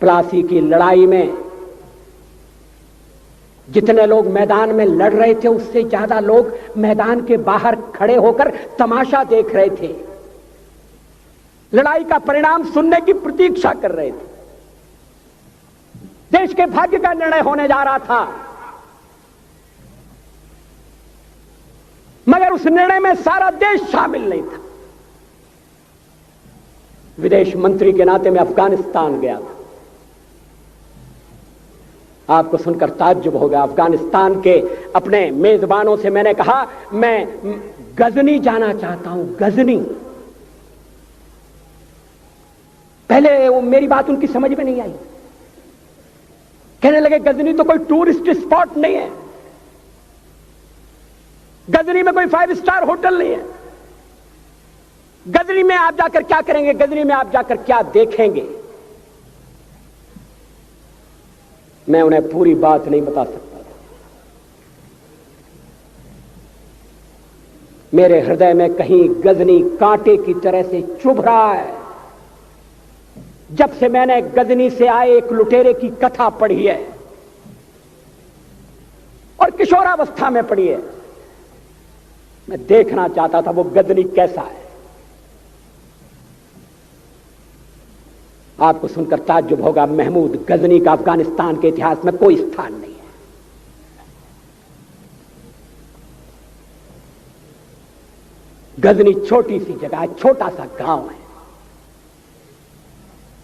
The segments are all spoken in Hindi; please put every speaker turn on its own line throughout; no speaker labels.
प्लासी की लड़ाई में जितने लोग मैदान में लड़ रहे थे उससे ज्यादा लोग मैदान के बाहर खड़े होकर तमाशा देख रहे थे, लड़ाई का परिणाम सुनने की प्रतीक्षा कर रहे थे। देश के भाग्य का निर्णय होने जा रहा था, मगर उस निर्णय में सारा देश शामिल नहीं था। विदेश मंत्री के नाते मैं अफगानिस्तान गया था। आपको सुनकर ताज्जुब होगा, अफगानिस्तान के अपने मेजबानों से मैंने कहा मैं गजनी जाना चाहता हूं, गजनी। पहले वो मेरी बात उनकी समझ में नहीं आई, कहने लगे गजनी तो कोई टूरिस्ट स्पॉट नहीं है, गजनी में कोई 5 स्टार होटल नहीं है, गजनी में आप जाकर क्या करेंगे, गजनी में आप जाकर क्या देखेंगे। मैं उन्हें पूरी बात नहीं बता सकता था। मेरे हृदय में कहीं गजनी कांटे की तरह से चुभ रहा है। जब से मैंने गजनी से आए एक लुटेरे की कथा पढ़ी है और किशोरावस्था में पढ़ी है, मैं देखना चाहता था वो गजनी कैसा है। आपको सुनकर ताज्जुब होगा, महमूद गजनी का अफगानिस्तान के इतिहास में कोई स्थान नहीं है। गजनी छोटी सी जगह है, छोटा सा गांव है।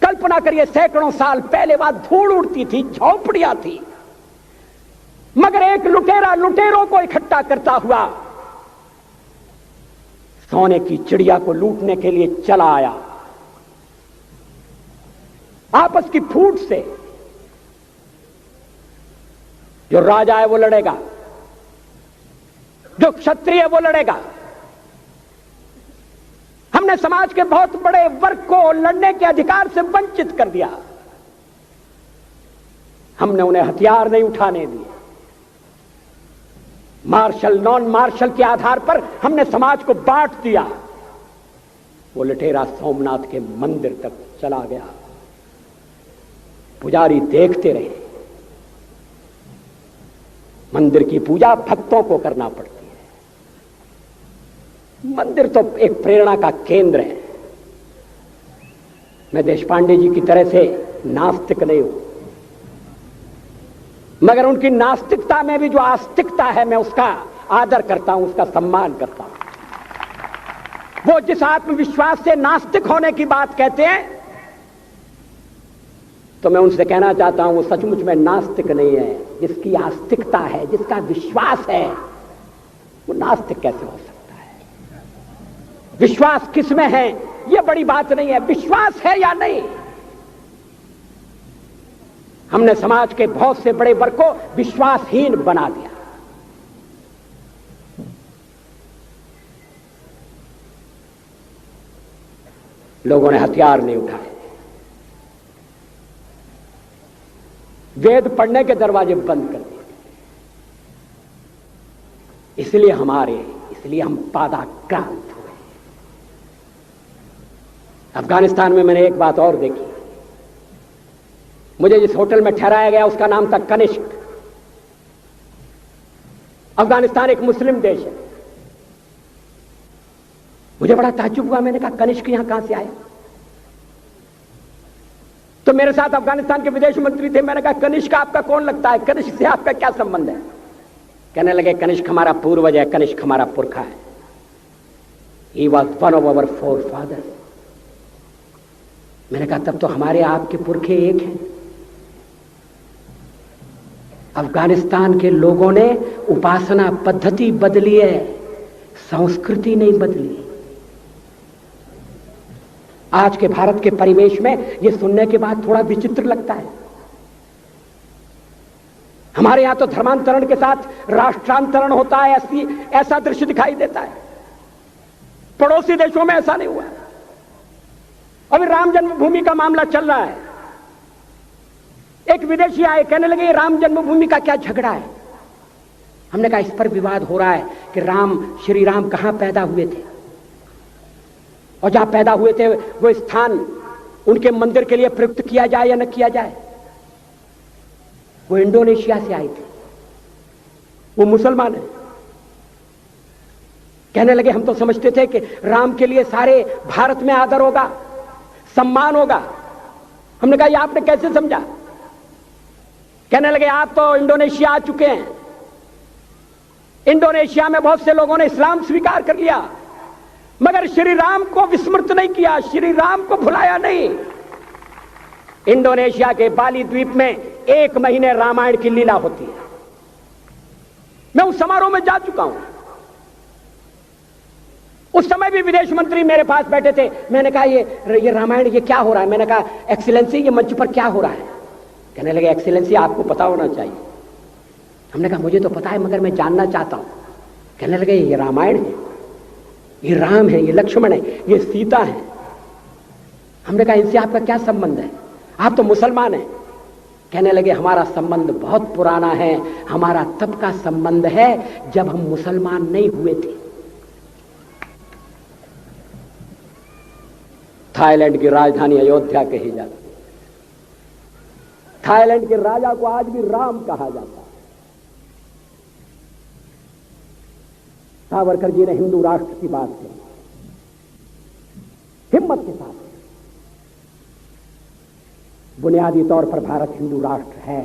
कल्पना करिए सैकड़ों साल पहले वहां धूल उड़ती थी, झोपड़ियां थी, मगर एक लुटेरा लुटेरों को इकट्ठा करता हुआ सोने की चिड़िया को लूटने के लिए चला आया। आपस की फूट से जो राजा है वो लड़ेगा, जो क्षत्रिय है वो लड़ेगा। हमने समाज के बहुत बड़े वर्ग को लड़ने के अधिकार से वंचित कर दिया। हमने उन्हें हथियार नहीं उठाने दिए। मार्शल नॉन मार्शल के आधार पर हमने समाज को बांट दिया। वो लुटेरा सोमनाथ के मंदिर तक चला गया। पुजारी देखते रहे। मंदिर की पूजा भक्तों को करना पड़ती है। मंदिर तो एक प्रेरणा का केंद्र है। मैं देशपांडे जी की तरह से नास्तिक नहीं हूं, मगर उनकी नास्तिकता में भी जो आस्तिकता है मैं उसका आदर करता हूं, उसका सम्मान करता हूं। वो जिस आत्मविश्वास से नास्तिक होने की बात कहते हैं, तो मैं उनसे कहना चाहता हूं वो सचमुच में नास्तिक नहीं है। जिसकी आस्तिकता है, जिसका विश्वास है, वो नास्तिक कैसे हो सकता है? विश्वास किसमें है यह बड़ी बात नहीं है, विश्वास है या नहीं। हमने समाज के बहुत से बड़े वर्ग को विश्वासहीन बना दिया। लोगों ने हथियार नहीं उठाए, वेद पढ़ने के दरवाजे बंद कर दिए। इसलिए हम पादाक्रांत हुए। अफगानिस्तान में मैंने एक बात और देखी। मुझे जिस होटल में ठहराया गया उसका नाम था कनिष्क। अफगानिस्तान एक मुस्लिम देश है। मुझे बड़ा ताज्जुब हुआ। मैंने कहा कनिष्क यहां कहां से आया? तो मेरे साथ अफगानिस्तान के विदेश मंत्री थे। मैंने कहा कनिष्क आपका कौन लगता है? कनिष्क से आपका क्या संबंध है? कहने लगे कनिष्क हमारा पूर्वज है, कनिष्क हमारा पुरखा है। He was one of our forefathers। मैंने कहा तब तो हमारे आपके पुरखे एक हैं। अफगानिस्तान के लोगों ने उपासना पद्धति बदली है, संस्कृति नहीं बदली। आज के भारत के परिवेश में यह सुनने के बाद थोड़ा विचित्र लगता है। हमारे यहां तो धर्मांतरण के साथ राष्ट्रांतरण होता है, ऐसा दृश्य दिखाई देता है। पड़ोसी देशों में ऐसा नहीं हुआ। अभी राम जन्मभूमि का मामला चल रहा है। एक विदेशी आए, कहने लगे राम जन्मभूमि का क्या झगड़ा है? हमने कहा इस पर विवाद हो रहा है कि श्री राम कहां पैदा हुए थे, और जहां पैदा हुए थे वो स्थान उनके मंदिर के लिए प्रयुक्त किया जाए या न किया जाए। वो इंडोनेशिया से आई थी, वो मुसलमान है। कहने लगे हम तो समझते थे कि राम के लिए सारे भारत में आदर होगा, सम्मान होगा। हमने कहा ये आपने कैसे समझा? कहने लगे आप तो इंडोनेशिया आ चुके हैं, इंडोनेशिया में बहुत से लोगों ने इस्लाम स्वीकार कर लिया, मगर श्री राम को विस्मृत नहीं किया, श्री राम को भुलाया नहीं। इंडोनेशिया के बाली द्वीप में 1 महीने रामायण की लीला होती है। मैं उस समारोह में जा चुका हूं। उस समय भी विदेश मंत्री मेरे पास बैठे थे। मैंने कहा ये रामायण ये क्या हो रहा है? मैंने कहा एक्सीलेंसी ये मंच पर क्या हो रहा है? कहने लगे एक्सीलेंसी आपको पता होना चाहिए। हमने कहा मुझे तो पता है मगर मैं जानना चाहता हूं। कहने लगे ये रामायण है, ये राम है, ये लक्ष्मण है, ये सीता है। हमने कहा इनसे आपका क्या संबंध है? आप तो मुसलमान हैं। कहने लगे हमारा संबंध बहुत पुराना है, हमारा तब का संबंध है जब हम मुसलमान नहीं हुए थे। थाईलैंड की राजधानी अयोध्या कही जाती है। थाईलैंड के राजा को आज भी राम कहा जाता है। सावरकर जी ने हिंदू राष्ट्र की बात की, हिम्मत के साथ। बुनियादी तौर पर भारत हिंदू राष्ट्र है।